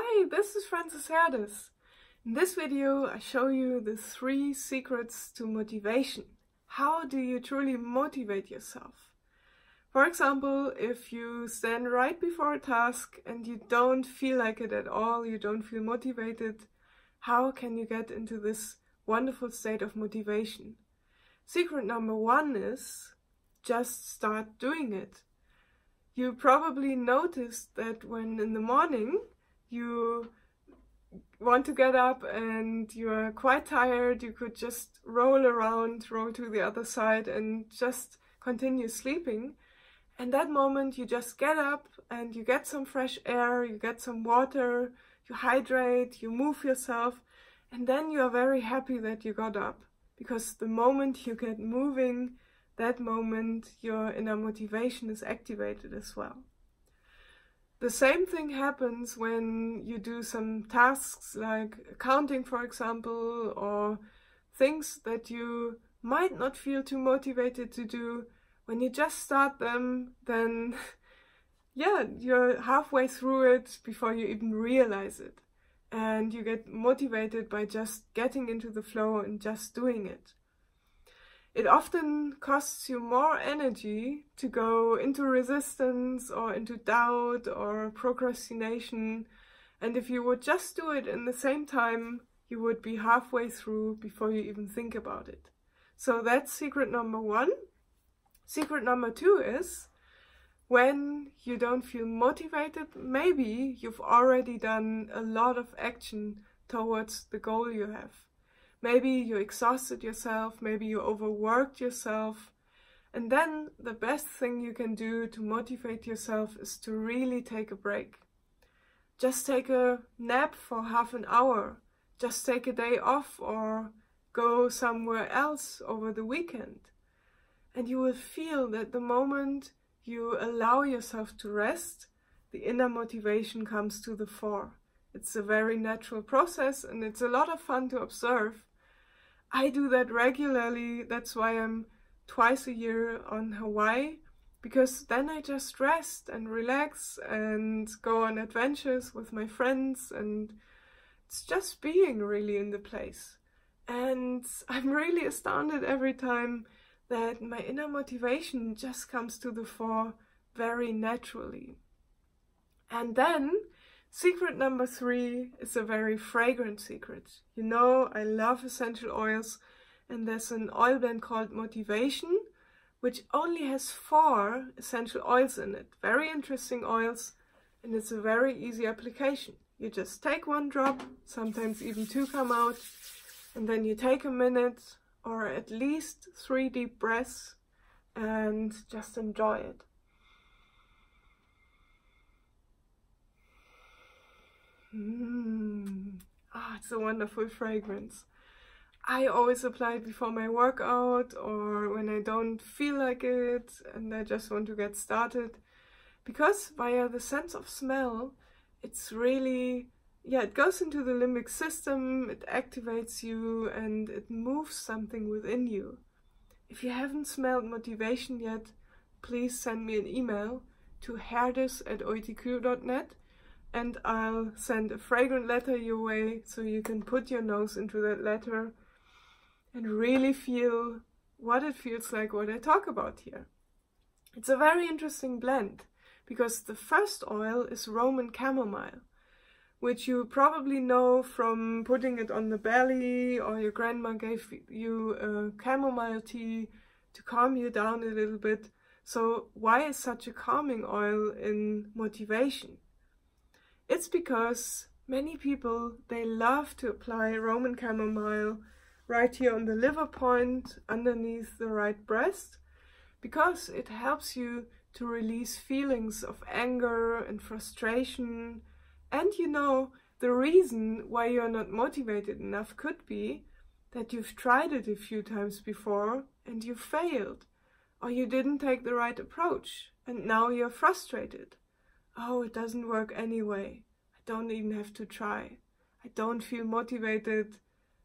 Hi, this is Frances Herdes. In this video I show you the 3 secrets to motivation. How do you truly motivate yourself? For example, if you stand right before a task and you don't feel like it at all, you don't feel motivated, how can you get into this wonderful state of motivation? Secret number 1 is just start doing it. You probably noticed that when in the morning you want to get up and you are quite tired, you could just roll to the other side and just continue sleeping. And that moment you just get up and you get some fresh air, you get some water, you hydrate, you move yourself, and then you are very happy that you got up. Because the moment you get moving, that moment your inner motivation is activated as well. The same thing happens when you do some tasks like accounting, for example, or things that you might not feel too motivated to do. When you just start them, then you're halfway through it before you even realize it. And you get motivated by just getting into the flow and just doing it. It often costs you more energy to go into resistance or into doubt or procrastination. And if you would just do it in the same time, you would be halfway through before you even think about it. So that's secret number 1. Secret number 2 is when you don't feel motivated, maybe you've already done a lot of action towards the goal you have. Maybe you exhausted yourself, maybe you overworked yourself. And then the best thing you can do to motivate yourself is to really take a break. Just take a nap for half an hour. Just take a day off or go somewhere else over the weekend. And you will feel that the moment you allow yourself to rest, the inner motivation comes to the fore. It's a very natural process and it's a lot of fun to observe. I do that regularly, that's why I'm twice a year on Hawaii, because then I just rest and relax and go on adventures with my friends, and it's just being really in the place. And I'm really astounded every time that my inner motivation just comes to the fore very naturally. And then secret number 3 is a very fragrant secret. You know, I love essential oils, and there's an oil blend called Motivation, which only has 4 essential oils in it. Very interesting oils, and it's a very easy application. You just take 1 drop, sometimes even 2 come out, and then you take a minute or at least 3 deep breaths and just enjoy it. It's a wonderful fragrance. I always apply it before my workout or when I don't feel like it and I just want to get started. Because via the sense of smell, it's really, it goes into the limbic system, it activates you and it moves something within you. If you haven't smelled motivation yet, please send me an email to herdes@oitq.net. And I'll send a fragrant letter your way so you can put your nose into that letter and really feel what it feels like, what I talk about here. It's a very interesting blend because the first oil is Roman chamomile, which you probably know from putting it on the belly, or your grandma gave you a chamomile tea to calm you down a little bit. So why is such a calming oil in motivation? It's because many people, they love to apply Roman chamomile right here on the liver point, underneath the right breast, because it helps you to release feelings of anger and frustration. And you know, the reason why you're not motivated enough could be that you've tried it a few times before and you failed, or you didn't take the right approach and now you're frustrated. Oh, it doesn't work anyway. I don't even have to try. I don't feel motivated.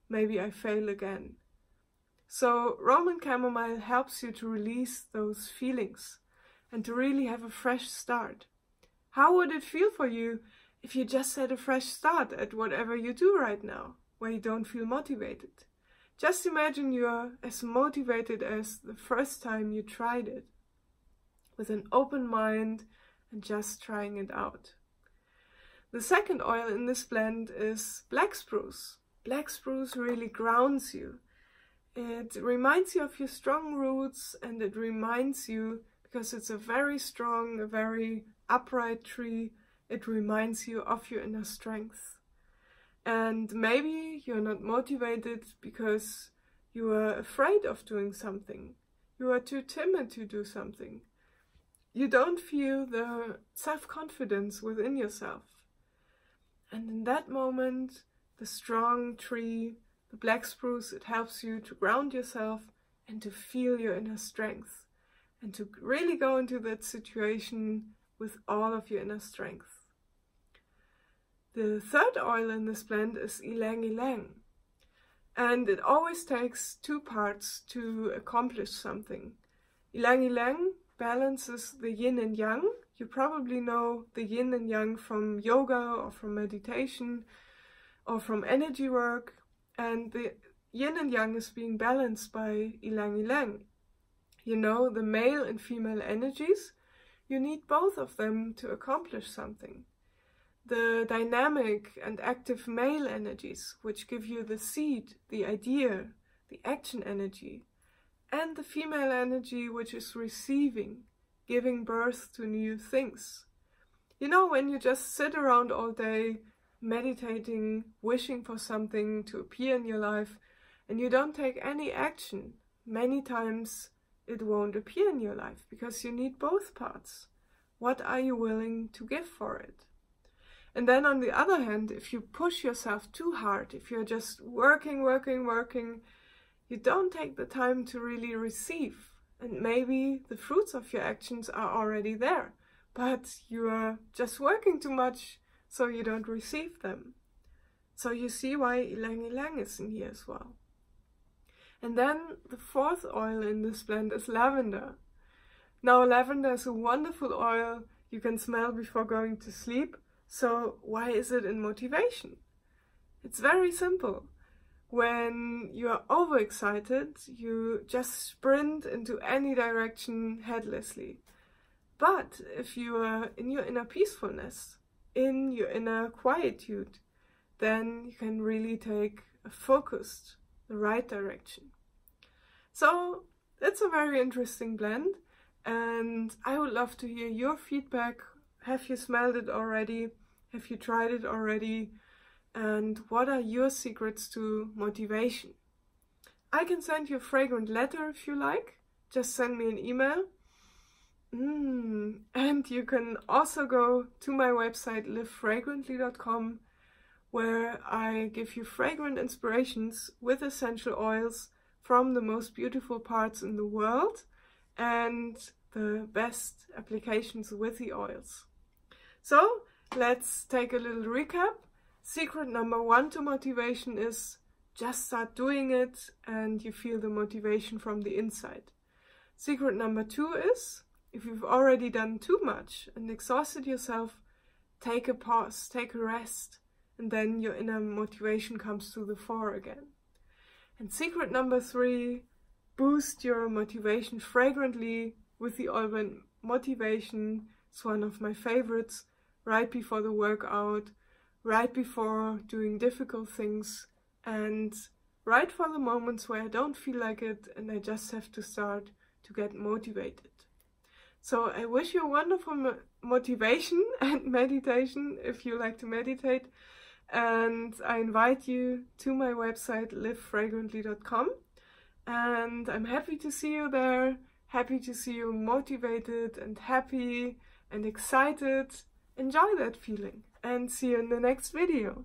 Maybe I fail again. So Roman chamomile helps you to release those feelings and to really have a fresh start. How would it feel for you if you just set a fresh start at whatever you do right now, where you don't feel motivated. Just imagine you are as motivated as the first time you tried it, with an open mind and just trying it out. The second oil in this blend is black spruce. Black spruce really grounds you. It reminds you of your strong roots, and it reminds you, because it's a very strong, a very upright tree, it reminds you of your inner strength. And maybe you're not motivated because you are afraid of doing something. You are too timid to do something. You don't feel the self-confidence within yourself. And in that moment, the strong tree, the black spruce, it helps you to ground yourself and to feel your inner strength and to really go into that situation with all of your inner strength. The third oil in this blend is ylang ylang, and it always takes two parts to accomplish something. Ylang ylang balances the yin and yang. You probably know the yin and yang from yoga or from meditation or from energy work, and the yin and yang is being balanced by ylang ylang. You know, the male and female energies, you need both of them to accomplish something. The dynamic and active male energies, which give you the seed, the idea, the action energy, and the female energy, which is receiving, giving birth to new things. You know, when you just sit around all day, meditating, wishing for something to appear in your life, and you don't take any action, many times it won't appear in your life, because you need both parts. What are you willing to give for it? And then on the other hand, if you push yourself too hard, if you're just working, you don't take the time to really receive. And maybe the fruits of your actions are already there, but you are just working too much, so you don't receive them. So you see why ylang ylang is in here as well. And then the fourth oil in this blend is lavender. Now, lavender is a wonderful oil you can smell before going to sleep. So why is it in motivation? It's very simple. When you are overexcited, you just sprint into any direction headlessly. But if you are in your inner peacefulness, in your inner quietude, then you can really take a focused, the right direction. So that's a very interesting blend, and I would love to hear your feedback. Have you smelled it already? Have you tried it already? And what are your secrets to motivation? I can send you a fragrant letter if you like. Just send me an email. And you can also go to my website livefragrantly.com, where I give you fragrant inspirations with essential oils from the most beautiful parts in the world and the best applications with the oils. So let's take a little recap. Secret number 1 to motivation is just start doing it and you feel the motivation from the inside. Secret number 2 is, if you've already done too much and exhausted yourself, take a pause, take a rest, and then your inner motivation comes to the fore again. And secret number 3, boost your motivation fragrantly with the oil blend motivation. It's one of my favorites, right before the workout, right before doing difficult things, and right for the moments where I don't feel like it and I just have to start to get motivated. So I wish you a wonderful motivation and meditation if you like to meditate, and I invite you to my website livefragrantly.com, and I'm happy to see you there, happy to see you motivated and happy and excited. Enjoy that feeling and see you in the next video.